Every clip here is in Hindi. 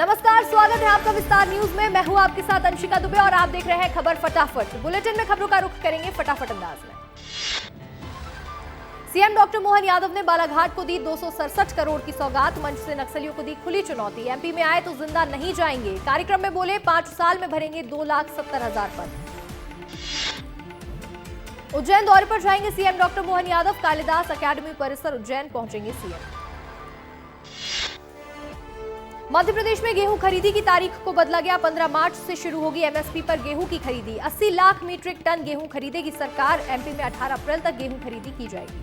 नमस्कार, स्वागत है आपका विस्तार न्यूज में। मैं हूं आपके साथ अंशिका दुबे और आप देख रहे हैं खबर फटाफट। बुलेटिन में खबरों का रुख करेंगे फटाफट अंदाज में। सीएम डॉक्टर मोहन यादव ने बालाघाट को दी 267 करोड़ की सौगात। मंच से नक्सलियों को दी खुली चुनौती। एमपी में आए तो जिंदा नहीं जाएंगे। कार्यक्रम में बोले 5 साल में भरेंगे 2,70,000 पद। उज्जैन दौरे पर जाएंगे CM doctor Mohan Yadav. Kalidas academy परिसर उज्जैन पहुंचेंगे सीएम। मध्य प्रदेश में गेहूं खरीदी की तारीख को बदला गया। 15 मार्च से शुरू होगी एमएसपी पर गेहूं की खरीदी। 80 लाख मीट्रिक टन गेहूं खरीदेगी सरकार। एमपी में 18 अप्रैल तक गेहूं खरीदी की जाएगी।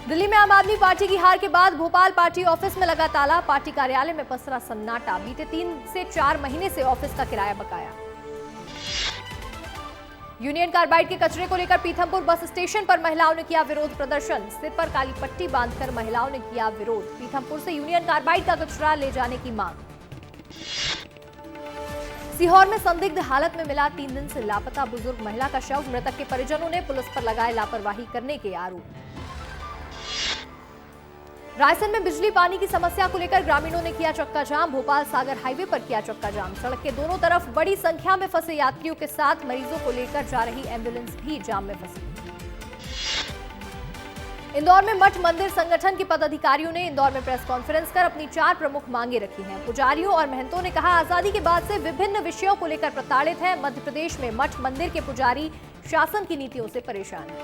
दिल्ली में आम आदमी पार्टी की हार के बाद भोपाल पार्टी ऑफिस में लगा ताला। पार्टी कार्यालय में पसरा सन्नाटा। बीते 3 से 4 महीने से ऑफिस का किराया बकाया। यूनियन कार्बाइड के कचरे को लेकर पीथमपुर बस स्टेशन पर महिलाओं ने किया विरोध प्रदर्शन। सिर पर काली पट्टी बांधकर महिलाओं ने किया विरोध। पीथमपुर से यूनियन कार्बाइड का कचरा ले जाने की मांग। सीहोर में संदिग्ध हालत में मिला 3 दिन से लापता बुजुर्ग महिला का शव। मृतक के परिजनों ने पुलिस पर लगाए लापरवाही करने के आरोप। रायसेन में बिजली पानी की समस्या को लेकर ग्रामीणों ने किया चक्का जाम। भोपाल सागर हाईवे पर किया चक्का जाम। सड़क के दोनों तरफ बड़ी संख्या में फंसे यात्रियों के साथ मरीजों को लेकर जा रही एम्बुलेंस भी जाम में फंसी। इंदौर में मठ मंदिर संगठन के पदाधिकारियों ने इंदौर में प्रेस कॉन्फ्रेंस कर अपनी 4 प्रमुख मांगे रखी हैं। पुजारियों और महंतों ने कहा, आजादी के बाद से विभिन्न विषयों को लेकर प्रताड़ित हैं। मध्य प्रदेश में मठ मंदिर के पुजारी शासन की नीतियों से परेशान हैं।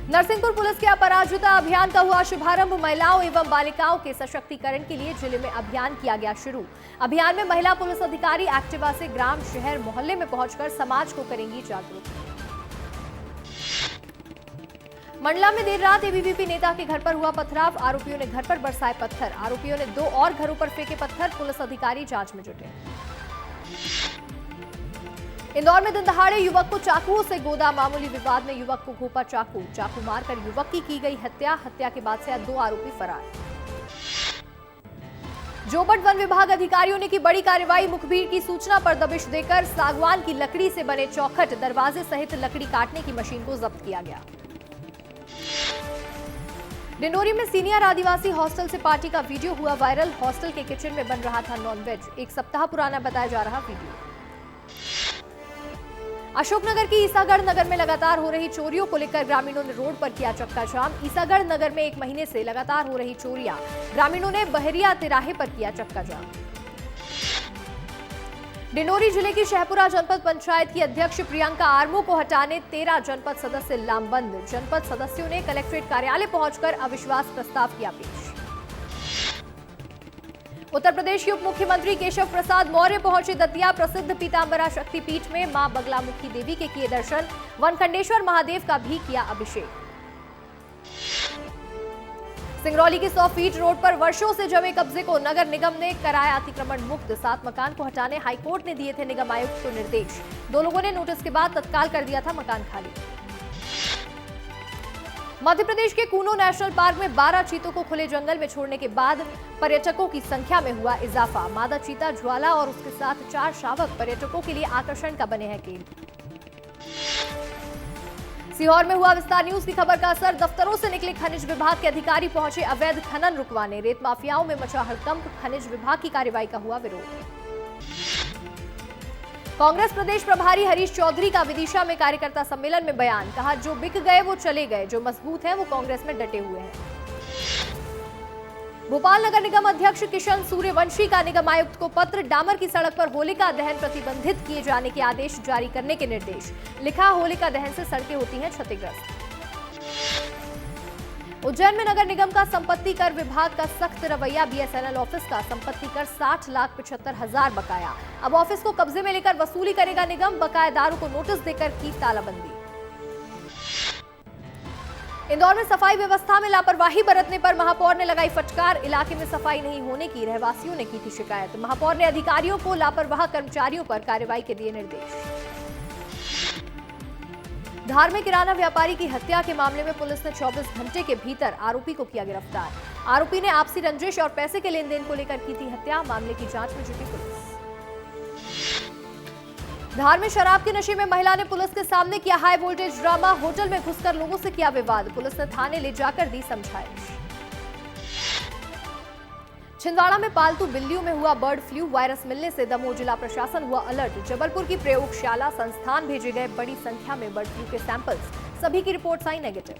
नरसिंहपुर पुलिस के अपराजिता अभियान का हुआ शुभारंभ। महिलाओं एवं बालिकाओं के सशक्तिकरण के लिए जिले में अभियान किया गया शुरू। अभियान में महिला पुलिस अधिकारी एक्टिवा से ग्राम, शहर, मोहल्ले में पहुंचकर समाज को करेंगी जागरूक। मंडला में देर रात एबीवीपी नेता के घर पर हुआ पथराव। आरोपियों ने घर पर बरसाए पत्थर। आरोपियों ने 2 और घरों पर फेंके पत्थर। पुलिस अधिकारी जांच में जुटे। इंदौर में दिन दहाड़े युवक को चाकुओं से गोदा। मामूली विवाद में युवक को घोंपा चाकू मारकर युवक की गई हत्या। हत्या के बाद से 2 आरोपी फरार। जोबट वन विभाग अधिकारियों ने की बड़ी कार्रवाई। मुखबिर की सूचना पर दबिश देकर सागवान की लकड़ी से बने चौखट, दरवाजे सहित लकड़ी काटने की मशीन को जब्त किया गया। डिंडोरी में सीनियर आदिवासी हॉस्टल से पार्टी का वीडियो हुआ वायरल। हॉस्टल के किचन में बन रहा था नॉनवेज। 1 सप्ताह पुराना बताया जा रहा वीडियो। अशोकनगर की ईसागढ़ नगर में लगातार हो रही चोरियों को लेकर ग्रामीणों ने रोड पर किया चक्का जाम। ईसागढ़ नगर में 1 महीने से लगातार हो रही चोरियां। ग्रामीणों ने बहरिया तिराहे पर किया चक्का जाम। डिंडोरी जिले की शहपुरा जनपद पंचायत की अध्यक्ष प्रियंका आर्मू को हटाने 13 जनपद सदस्य लामबंद। जनपद सदस्यों ने कलेक्ट्रेट कार्यालय पहुंचकर अविश्वास प्रस्ताव किया पेश। उत्तर प्रदेश के उप मुख्यमंत्री केशव प्रसाद मौर्य पहुंचे दतिया। प्रसिद्ध पीतांबरा शक्तिपीठ में मां बगलामुखी देवी के किए दर्शन। वनखंडेश्वर महादेव का भी किया अभिषेक। सिंगरौली की 100 फीट रोड पर वर्षों से जमे कब्जे को नगर निगम ने कराया अतिक्रमण मुक्त। 7 मकान को हटाने हाईकोर्ट ने दिए थे निगम आयुक्त को निर्देश। 2 लोगों ने नोटिस के बाद तत्काल कर दिया था मकान खाली। मध्य प्रदेश के कूनो नेशनल पार्क में 12 चीतों को खुले जंगल में छोड़ने के बाद पर्यटकों की संख्या में हुआ इजाफा। मादा चीता ज्वाला और उसके साथ 4 शावक पर्यटकों के लिए आकर्षण का बने हैं केंद्र। सीहोर में हुआ विस्तार न्यूज की खबर का असर। दफ्तरों से निकले खनिज विभाग के अधिकारी पहुंचे अवैध खनन रुकवाने। रेत माफियाओं में मचा हड़कंप। खनिज विभाग की कार्रवाई का हुआ विरोध। कांग्रेस प्रदेश प्रभारी हरीश चौधरी का विदिशा में कार्यकर्ता सम्मेलन में बयान। कहा, जो बिक गए वो चले गए, जो मजबूत हैं वो कांग्रेस में डटे हुए हैं। भोपाल नगर निगम अध्यक्ष किशन सूर्यवंशी का निगम आयुक्त को पत्र। डामर की सड़क पर होलिका दहन प्रतिबंधित किए जाने के आदेश जारी करने के निर्देश। लिखा, होलिका दहन से सड़कें होती हैं क्षतिग्रस्त। उज्जैन में नगर निगम का संपत्ति कर विभाग का सख्त रवैया। बीएसएनएल ऑफिस का संपत्ति कर 60,75,000 बकाया। अब ऑफिस को कब्जे में लेकर वसूली करेगा निगम। बकायेदारों को नोटिस देकर की तालाबंदी। इंदौर में सफाई व्यवस्था में लापरवाही बरतने पर महापौर ने लगाई फटकार। इलाके में सफाई नहीं होने की रहवासियों ने की थी शिकायत। महापौर ने अधिकारियों को लापरवाह कर्मचारियों पर कार्रवाई के दिए निर्देश। धार में किराना व्यापारी की हत्या के मामले में पुलिस ने 24 घंटे के भीतर आरोपी को किया गिरफ्तार। आरोपी ने आपसी रंजिश और पैसे के लेन देन को लेकर की थी हत्या। मामले की जांच में जुटी पुलिस। धार में शराब के नशे में महिला ने पुलिस के सामने किया हाई वोल्टेज ड्रामा। होटल में घुसकर लोगों से किया विवाद। पुलिस ने थाने ले जाकर दी समझाइश। छिंदवाड़ा में पालतू बिल्लियों में हुआ बर्ड फ्लू वायरस मिलने से दमोह जिला प्रशासन हुआ अलर्ट। जबलपुर की प्रयोगशाला संस्थान भेजे गए बड़ी संख्या में बर्ड फ्लू के सैंपल्स, सभी की रिपोर्ट्स आई नेगेटिव।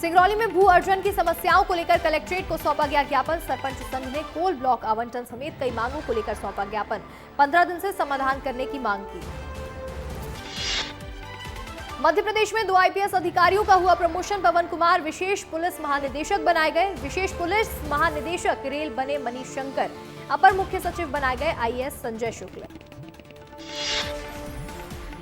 सिंगरौली में भू अर्जन की समस्याओं को लेकर कलेक्ट्रेट को सौंपा गया ज्ञापन। सरपंच संघ ने कोल ब्लॉक आवंटन समेत कई मांगों को लेकर सौंपा ज्ञापन। 15 दिन से समाधान करने की मांग की। मध्य प्रदेश में 2 आईपीएस अधिकारियों का हुआ प्रमोशन। पवन कुमार विशेष पुलिस महानिदेशक बनाए गए। विशेष पुलिस महानिदेशक रेल बने मनीष शंकर। अपर मुख्य सचिव बनाए गए आईएएस संजय शुक्ल।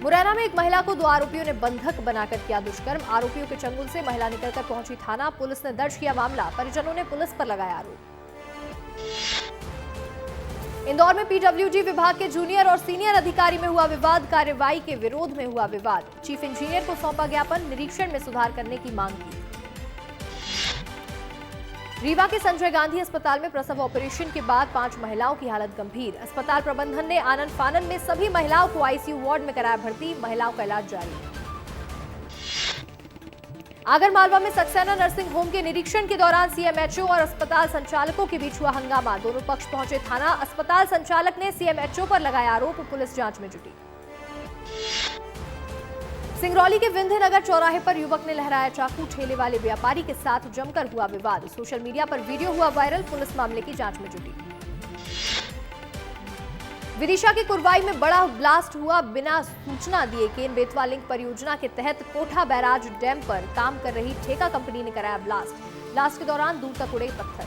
मुरैना में एक महिला को 2 आरोपियों ने बंधक बनाकर किया दुष्कर्म। आरोपियों के चंगुल से महिला निकलकर पहुंची थाना। पुलिस ने दर्ज किया मामला। परिजनों ने पुलिस पर लगाया आरोप। इंदौर में पीडब्ल्यूडी विभाग के जूनियर और सीनियर अधिकारी में हुआ विवाद। कार्रवाई के विरोध में हुआ विवाद। चीफ इंजीनियर को सौंपा ज्ञापन। निरीक्षण में सुधार करने की मांग की। रीवा के संजय गांधी अस्पताल में प्रसव ऑपरेशन के बाद 5 महिलाओं की हालत गंभीर। अस्पताल प्रबंधन ने आनन फानन में सभी महिलाओं को आईसीयू वार्ड में कराया भर्ती। महिलाओं का इलाज जारी। आगरमालवा में सक्सेना नर्सिंग होम के निरीक्षण के दौरान सीएमएचओ और अस्पताल संचालकों के बीच हुआ हंगामा। दोनों पक्ष पहुंचे थाना। अस्पताल संचालक ने सीएमएचओ पर लगाया आरोप। पुलिस जांच में जुटी। सिंगरौली के विंध्य नगर चौराहे पर युवक ने लहराया चाकू। ठेले वाले व्यापारी के साथ जमकर हुआ विवाद। सोशल मीडिया पर वीडियो हुआ वायरल। पुलिस मामले की जांच में जुटी। विदिशा के कुरवाई में बड़ा ब्लास्ट हुआ बिना सूचना दिए। केन बेतवा लिंक परियोजना के तहत कोठा बैराज डैम पर काम कर रही ठेका कंपनी ने कराया ब्लास्ट। ब्लास्ट के दौरान दूर तक उड़े पत्थर।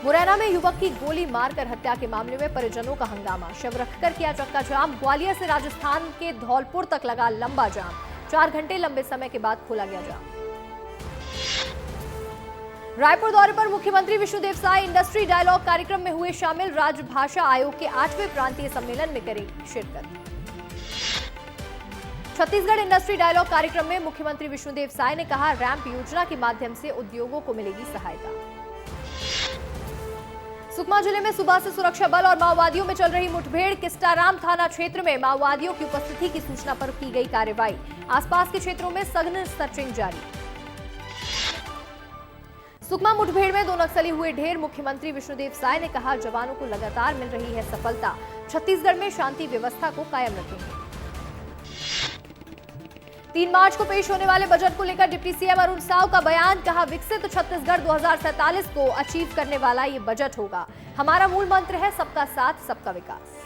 मुरैना में युवक की गोली मारकर हत्या के मामले में परिजनों का हंगामा। शव रखकर किया चक्का जाम। ग्वालियर से राजस्थान के धौलपुर तक लगा लंबा जाम। 4 घंटे लंबे समय के बाद खोला गया जाम। रायपुर दौरे पर मुख्यमंत्री विष्णुदेव साय इंडस्ट्री डायलॉग कार्यक्रम में हुए शामिल। राजभाषा आयोग के 8वें प्रांतीय सम्मेलन में करेंगे शिरकत। छत्तीसगढ़ इंडस्ट्री डायलॉग कार्यक्रम में मुख्यमंत्री विष्णुदेव साय ने कहा, रैंप योजना के माध्यम से उद्योगों को मिलेगी सहायता। सुकमा जिले में सुबह से सुरक्षा बल और माओवादियों में चल रही मुठभेड़। किस्टाराम थाना क्षेत्र में माओवादियों की उपस्थिति की सूचना पर की गई कार्रवाई। आसपास के क्षेत्रों में सघन सर्चिंग जारी। सुकमा मुठभेड़ में 2 नक्सली हुए ढेर। मुख्यमंत्री विष्णुदेव साय ने कहा, जवानों को लगातार मिल रही है सफलता। छत्तीसगढ़ में शांति व्यवस्था को कायम रखेंगे। 3 मार्च को पेश होने वाले बजट को लेकर डिप्टी सीएम अरुण साव का बयान। कहा, विकसित छत्तीसगढ़ 2047 को अचीव करने वाला ये बजट होगा। हमारा मूल मंत्र है सबका साथ सबका विकास।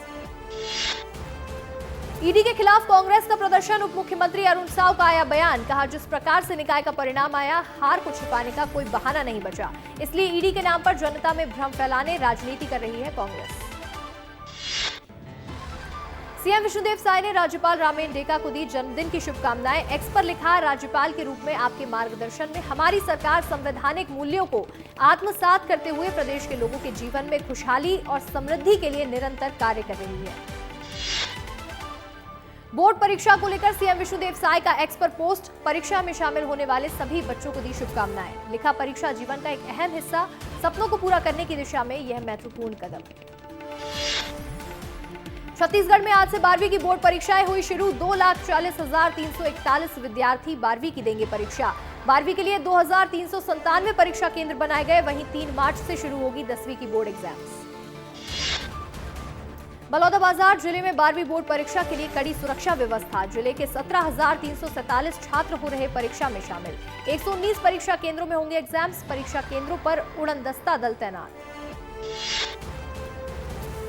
ईडी के खिलाफ कांग्रेस का प्रदर्शन। उप मुख्यमंत्री अरुण साव का आया बयान। कहा, जिस प्रकार से निकाय का परिणाम आया, हार को छिपाने का कोई बहाना नहीं बचा। इसलिए ईडी के नाम पर जनता में भ्रम फैलाने राजनीति कर रही है कांग्रेस। सीएम विष्णुदेव साय ने राज्यपाल रामेन डेका को दी जन्मदिन की शुभकामनाएं। एक्स पर लिखा, राज्यपाल के रूप में आपके मार्गदर्शन में हमारी सरकार संवैधानिक मूल्यों को आत्मसात करते हुए प्रदेश के लोगों के जीवन में खुशहाली और समृद्धि के लिए निरंतर कार्य कर रही है। बोर्ड परीक्षा को लेकर सीएम विष्णुदेव साय का एक्स पर पोस्ट। परीक्षा में शामिल होने वाले सभी बच्चों को दी शुभकामनाएं। लिखा, परीक्षा जीवन का एक अहम हिस्सा, सपनों को पूरा करने की दिशा में यह महत्वपूर्ण कदम। छत्तीसगढ़ में आज से 12वीं की बोर्ड परीक्षाएं हुई शुरू। 2,40,341 विद्यार्थी 12वीं की देंगे परीक्षा। 12वीं के लिए 2,397 परीक्षा केंद्र बनाए गए। वहीं 3 मार्च से शुरू होगी 10वीं की बोर्ड एग्जाम्स। बलौदाबाजार जिले में 12वीं बोर्ड परीक्षा के लिए कड़ी सुरक्षा व्यवस्था। जिले के 17,347 छात्र हो रहे परीक्षा में शामिल। 119 परीक्षा केंद्रों में होंगे एग्जाम्स। परीक्षा केंद्रों पर उड़नदस्ता दल तैनात।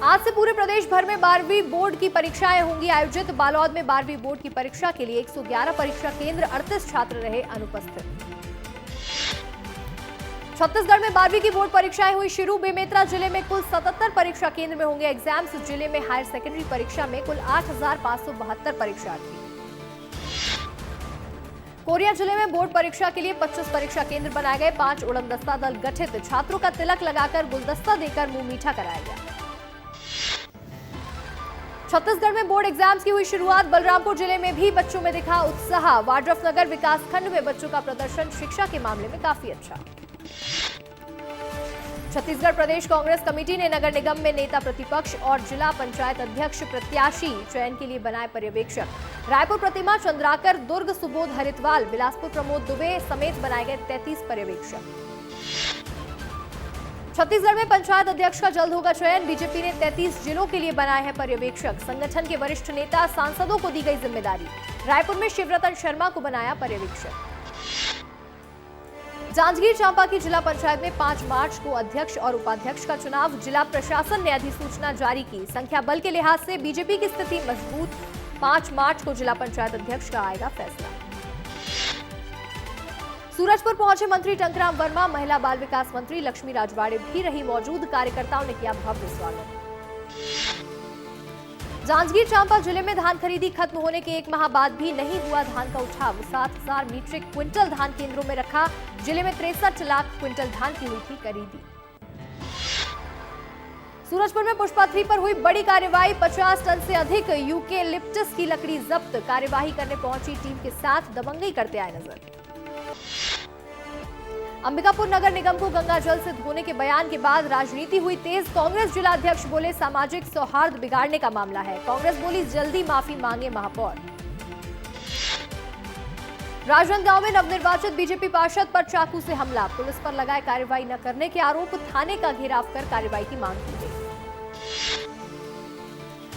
आज से पूरे प्रदेश भर में 12वीं बोर्ड की परीक्षाएं होंगी आयोजित। बालोद में 12वीं बोर्ड की परीक्षा के लिए 111 परीक्षा केंद्र, 38 छात्र रहे अनुपस्थित। छत्तीसगढ़ में 12वीं की बोर्ड परीक्षाएं हुई शुरू। बेमेतरा जिले में कुल 77 परीक्षा केंद्र में होंगे एग्जाम्स। जिले में हायर सेकेंडरी परीक्षा में कुल 8,572 परीक्षार्थी। कोरिया जिले में बोर्ड परीक्षा के लिए 25 परीक्षा केंद्र बनाए गए। 5 उड़नदस्ता दल गठित। छात्रों का तिलक लगाकर गुलदस्ता देकर मुंह मीठा कराया गया। छत्तीसगढ़ में बोर्ड एग्जाम्स की हुई शुरुआत। बलरामपुर जिले में भी बच्चों में दिखा उत्साह। वाड्रफनगर विकासखंड में बच्चों का प्रदर्शन शिक्षा के मामले में काफी अच्छा। छत्तीसगढ़ प्रदेश कांग्रेस कमेटी ने नगर निगम में नेता प्रतिपक्ष और जिला पंचायत अध्यक्ष प्रत्याशी चयन के लिए बनाए पर्यवेक्षक। रायपुर प्रतिमा चंद्राकर, दुर्ग सुबोध हरिद्वाल, बिलासपुर प्रमोद दुबे समेत बनाए गए 33 पर्यवेक्षक। छत्तीसगढ़ में पंचायत अध्यक्ष का जल्द होगा चयन, बीजेपी ने 33 जिलों के लिए बनाए हैं पर्यवेक्षक। संगठन के वरिष्ठ नेता सांसदों को दी गई जिम्मेदारी। रायपुर में शिवरतन शर्मा को बनाया पर्यवेक्षक। जांजगीर चांपा की जिला पंचायत में 5 मार्च को अध्यक्ष और उपाध्यक्ष का चुनाव। जिला प्रशासन ने अधिसूचना जारी की। संख्या बल के लिहाज से बीजेपी की स्थिति मजबूत। 5 मार्च को जिला पंचायत अध्यक्ष का आएगा फैसला। सूरजपुर पहुंचे मंत्री टंकराम वर्मा, महिला बाल विकास मंत्री लक्ष्मी राजवाड़े भी रही मौजूद। कार्यकर्ताओं ने किया भव्य स्वागत। जांजगीर चांपा जिले में धान खरीदी खत्म होने के 1 माह बाद भी नहीं हुआ धान का उठाव। 7,000 मीट्रिक क्विंटल धान केंद्रों में रखा। जिले में 63 लाख क्विंटल धान की हुई थी खरीदी। सूरजपुर में पुष्पा 3 पर हुई बड़ी कार्रवाई। 50 टन से अधिक यूकेलिप्टस की लकड़ी जब्त। कार्यवाही करने पहुंची टीम के साथ दबंगई करते आए नजर। अंबिकापुर नगर निगम को गंगा जल से धोने के बयान के बाद राजनीति हुई तेज। कांग्रेस जिला अध्यक्ष बोले सामाजिक सौहार्द बिगाड़ने का मामला है। कांग्रेस बोली जल्दी माफी मांगे महापौर। राजनांदगांव में नवनिर्वाचित बीजेपी पार्षद पर चाकू से हमला। पुलिस पर लगाए कार्रवाई न करने के आरोप। थाने का घेराव कर कार्रवाई की मांग की गई।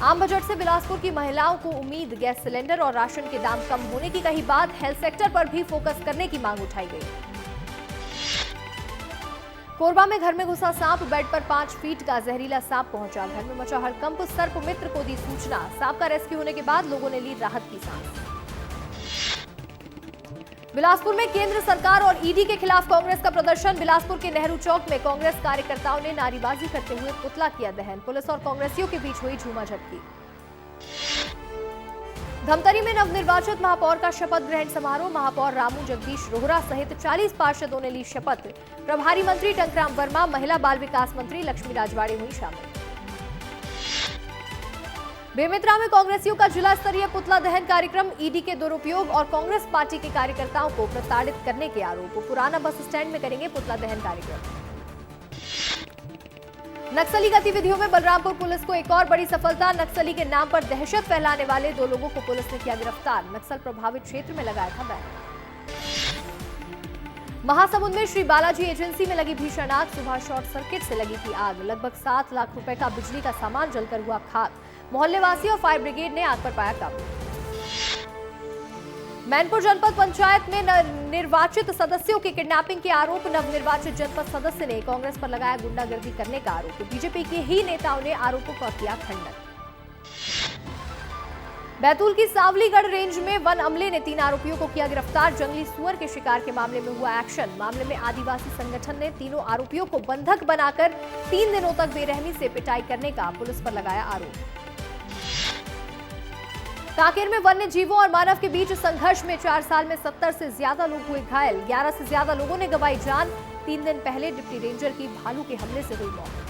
आम बजट से बिलासपुर की महिलाओं को उम्मीद। गैस सिलेंडर और राशन के दाम कम होने की कही बात। हेल्थ सेक्टर पर भी फोकस करने की मांग उठाई गई। कोरबा में घर में घुसा सांप। बेड पर 5 फीट का जहरीला सांप पहुंचा। घर में मचा हड़कंप। सर्प मित्र को दी सूचना। सांप का रेस्क्यू होने के बाद लोगों ने ली राहत की सांस। बिलासपुर में केंद्र सरकार और ईडी के खिलाफ कांग्रेस का प्रदर्शन। बिलासपुर के नेहरू चौक में कांग्रेस कार्यकर्ताओं ने नारेबाजी करते हुए पुतला किया दहन। पुलिस और कांग्रेसियों के बीच हुई झूमाझटकी। धमतरी में नवनिर्वाचित महापौर का शपथ ग्रहण समारोह। महापौर रामू जगदीश रोहरा सहित 40 पार्षदों ने ली शपथ। प्रभारी मंत्री टंकराम वर्मा, महिला बाल विकास मंत्री लक्ष्मी राजवाड़े हुई शामिल। बेमेतरा में कांग्रेसियों का जिला स्तरीय पुतला दहन कार्यक्रम। ईडी के दुरुपयोग और कांग्रेस पार्टी के कार्यकर्ताओं को प्रताड़ित करने के आरोप। पुराना बस स्टैंड में करेंगे पुतला दहन कार्यक्रम। नक्सली गतिविधियों में बलरामपुर पुलिस को एक और बड़ी सफलता। नक्सली के नाम पर दहशत फैलाने वाले 2 लोगों को पुलिस ने किया गिरफ्तार। नक्सल प्रभावित क्षेत्र में लगाया था बैनर। महासमुंद में श्री बालाजी एजेंसी में लगी भीषण आग। सुबह शॉर्ट सर्किट से लगी थी आग। लगभग 7 लाख रुपए का बिजली का सामान जलकर हुआ खाक। मोहल्लेवासी और फायर ब्रिगेड ने आग पर पाया काबू। मैनपुर जनपद पंचायत में निर्वाचित सदस्यों की किडनैपिंग के आरोप। नवनिर्वाचित जनपद सदस्य ने कांग्रेस पर लगाया गुंडागर्दी करने का आरोप। बीजेपी के ही नेताओं ने आरोपों का किया खंडन। बैतूल की सावलीगढ़ रेंज में वन अमले ने 3 आरोपियों को किया गिरफ्तार। जंगली सुअर के शिकार के मामले में हुआ एक्शन। मामले में आदिवासी संगठन ने तीनों आरोपियों को बंधक बनाकर 3 दिनों तक बेरहमी से पिटाई करने का पुलिस पर लगाया आरोप। कांकेर में वन्य जीवों और मानव के बीच संघर्ष में 4 साल में 70 से ज्यादा लोग हुए घायल। 11 से ज्यादा लोगों ने गंवाई जान। 3 दिन पहले डिप्टी रेंजर की भालू के हमले से हुई मौत।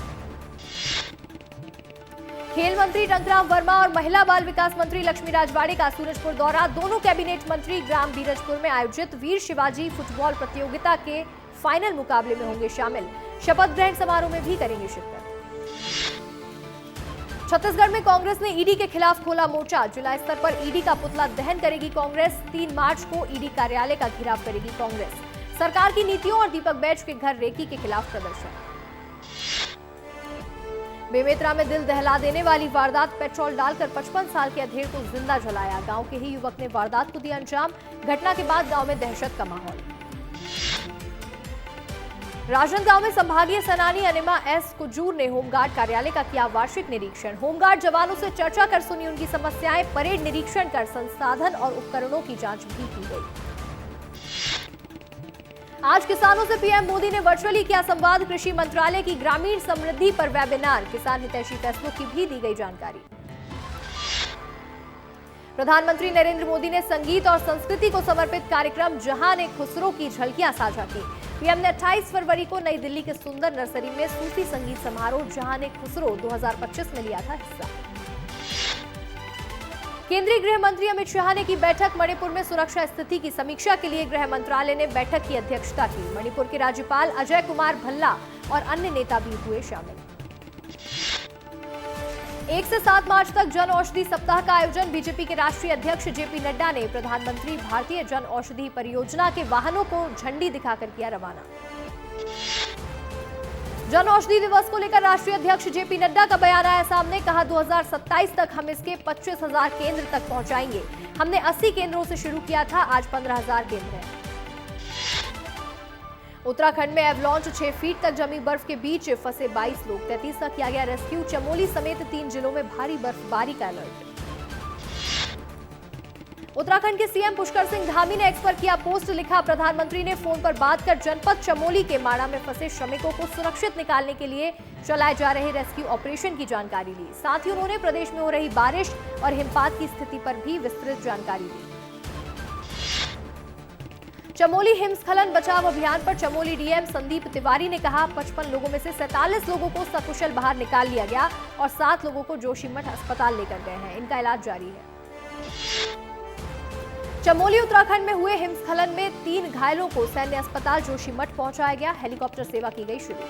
खेल मंत्री टंकराम वर्मा और महिला बाल विकास मंत्री लक्ष्मी राजवाड़े का सूरजपुर दौरा। दोनों कैबिनेट मंत्री ग्राम बीरजपुर में आयोजित वीर शिवाजी फुटबॉल प्रतियोगिता के फाइनल मुकाबले में होंगे शामिल। शपथ ग्रहण समारोह में भी करेंगे शिरकत। छत्तीसगढ़ में कांग्रेस ने ईडी के खिलाफ खोला मोर्चा। जिला स्तर पर ईडी का पुतला दहन करेगी कांग्रेस। 3 मार्च को ईडी कार्यालय का घेराव करेगी कांग्रेस। सरकार की नीतियों और दीपक बैज के घर रेकी के खिलाफ प्रदर्शन। बेमेतरा में दिल दहला देने वाली वारदात। पेट्रोल डालकर 55 साल के अधेड़ को जिंदा जलाया। गांव के ही युवक ने वारदात को दिया अंजाम। घटना के बाद गांव में दहशत का माहौल। राजनांदगांव में संभागीय सेनानी अनिमा एस कुजूर ने होमगार्ड कार्यालय का किया वार्षिक निरीक्षण। होमगार्ड जवानों से चर्चा कर सुनी उनकी समस्याएं। परेड निरीक्षण कर संसाधन और उपकरणों की जांच भी की गई। आज किसानों से पीएम मोदी ने वर्चुअली किया संवाद। कृषि मंत्रालय की ग्रामीण समृद्धि पर वेबिनार। किसान हितैषी फैसलों की भी दी गई जानकारी। प्रधानमंत्री नरेंद्र मोदी ने संगीत और संस्कृति को समर्पित कार्यक्रम जहान-ए-खुसरो की झलकियां साझा की। पीएम ने 28 फरवरी को नई दिल्ली के सुंदर नर्सरी में सूफी संगीत समारोह जहान-ए-खुसरो 2025 में लिया था हिस्सा। केंद्रीय गृह मंत्री अमित शाह ने की बैठक। मणिपुर में सुरक्षा स्थिति की समीक्षा के लिए गृह मंत्रालय ने बैठक की अध्यक्षता की। मणिपुर के राज्यपाल अजय कुमार भल्ला और अन्य नेता भी हुए शामिल। 1 से 7 मार्च तक जन औषधि सप्ताह का आयोजन। बीजेपी के राष्ट्रीय अध्यक्ष जेपी नड्डा ने प्रधानमंत्री भारतीय जन औषधि परियोजना के वाहनों को झंडी दिखाकर किया रवाना। जन औषधि दिवस को लेकर राष्ट्रीय अध्यक्ष जेपी नड्डा का बयान आया सामने। कहा 2027 तक हम इसके 25,000 केंद्र तक पहुंचाएंगे। हमने 80 केंद्रों से शुरू किया था, आज 15,000 केंद्र हैं। उत्तराखंड में एवलांच 6 फीट तक जमी बर्फ के बीच फंसे 22 लोग, 33 का किया गया रेस्क्यू। चमोली समेत 3 जिलों में भारी बर्फबारी का अलर्ट। उत्तराखंड के सीएम पुष्कर सिंह धामी ने एक्स पर किया पोस्ट। लिखा, प्रधानमंत्री ने फोन पर बात कर जनपद चमोली के माड़ा में फंसे श्रमिकों को सुरक्षित निकालने के लिए चलाए जा रहे रेस्क्यू ऑपरेशन की जानकारी ली। साथ ही उन्होंने प्रदेश में हो रही बारिश और हिमपात की स्थिति पर भी विस्तृत जानकारी दी। चमोली हिमस्खलन बचाव अभियान पर चमोली डीएम संदीप तिवारी ने कहा, 55 लोगों में से 47 लोगों को सकुशल बाहर निकाल लिया गया और 7 लोगों को जोशीमठ अस्पताल लेकर गए हैं। इनका इलाज जारी है। चमोली उत्तराखंड में हुए हिमस्खलन में 3 घायलों को सैन्य अस्पताल जोशीमठ पहुंचाया गया। हेलीकॉप्टर सेवा की गई शुरू।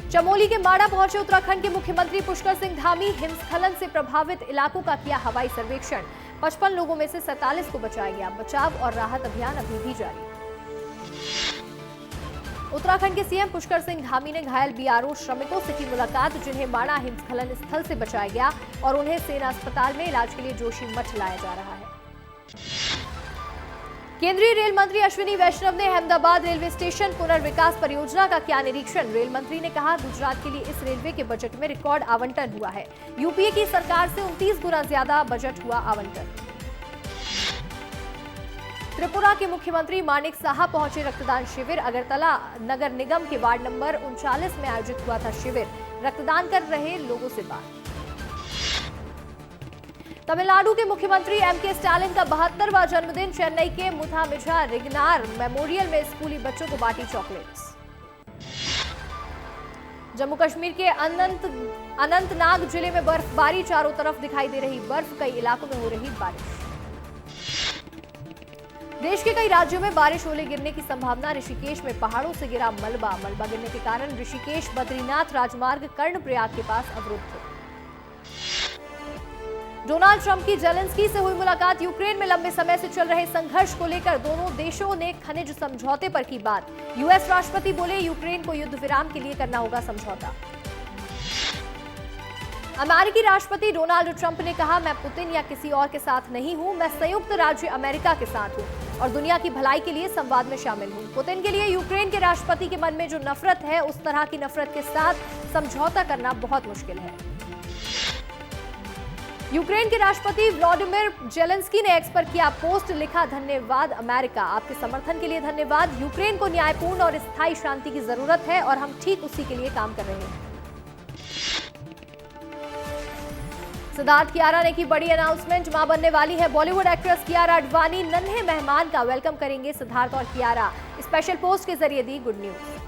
चमोली के माड़ा पहुंचे उत्तराखंड के मुख्यमंत्री पुष्कर सिंह धामी। हिमस्खलन से प्रभावित इलाकों का किया हवाई सर्वेक्षण। 55 लोगों में से 47 को बचाया गया। बचाव और राहत अभियान अभी भी जारी। उत्तराखंड के सीएम पुष्कर सिंह धामी ने घायल बीआरओ श्रमिकों से की मुलाकात, जिन्हें माड़ा हिमस्खलन स्थल से बचाया गया और उन्हें सेना अस्पताल में इलाज के लिए जोशीमठ लाया जा रहा है। केंद्रीय रेल मंत्री अश्विनी वैष्णव ने अहमदाबाद रेलवे स्टेशन पुनर्विकास परियोजना का किया निरीक्षण। रेल मंत्री ने कहा, गुजरात के लिए इस रेलवे के बजट में रिकॉर्ड आवंटन हुआ है। यूपीए की सरकार से 29 गुना ज्यादा बजट हुआ आवंटन। त्रिपुरा के मुख्यमंत्री मानिक साहा पहुंचे रक्तदान शिविर। अगरतला नगर निगम के वार्ड नंबर 39 में आयोजित हुआ था शिविर। रक्तदान कर रहे लोगों से बात। तमिलनाडु के मुख्यमंत्री एमके स्टालिन का 72वां जन्मदिन। चेन्नई के मुथामिझा रिगनार मेमोरियल में स्कूली बच्चों को बांटी चॉकलेट्स। जम्मू कश्मीर के अनंतनाग जिले में बर्फबारी, चारों तरफ दिखाई दे रही बर्फ, कई इलाकों में हो रही बारिश। देश के कई राज्यों में बारिश, ओले गिरने की संभावना। ऋषिकेश में पहाड़ों से गिरा मलबा गिरने के कारण ऋषिकेश बद्रीनाथ राजमार्ग कर्णप्रयाग के पास अवरुद्ध। डोनाल्ड ट्रंप की जेलेंस्की से हुई मुलाकात। यूक्रेन में लंबे समय से चल रहे संघर्ष को लेकर दोनों देशों ने खनिज समझौते पर की बात। यूएस राष्ट्रपति बोले, यूक्रेन को युद्ध विराम के लिए करना होगा समझौता। अमेरिकी राष्ट्रपति डोनाल्ड ट्रंप ने कहा, मैं पुतिन या किसी और के साथ नहीं हूं, मैं संयुक्त राज्य अमेरिका के साथ हूं और दुनिया की भलाई के लिए संवाद में शामिल हूं। पुतिन के लिए यूक्रेन के राष्ट्रपति के मन में जो नफरत है, उस तरह की नफरत के साथ समझौता करना बहुत मुश्किल है। यूक्रेन के राष्ट्रपति व्लादिमीर जेलेंस्की ने एक्स पर किया पोस्ट। लिखा, धन्यवाद अमेरिका, आपके समर्थन के लिए धन्यवाद। यूक्रेन को न्यायपूर्ण और स्थायी शांति की जरूरत है और हम ठीक उसी के लिए काम कर रहे हैं। सिद्धार्थ कियारा ने की बड़ी अनाउंसमेंट। मां बनने वाली है बॉलीवुड एक्ट्रेस कियारा आडवाणी। नन्हे मेहमान का वेलकम करेंगे सिद्धार्थ और कियारा। स्पेशल पोस्ट के जरिए दी गुड न्यूज।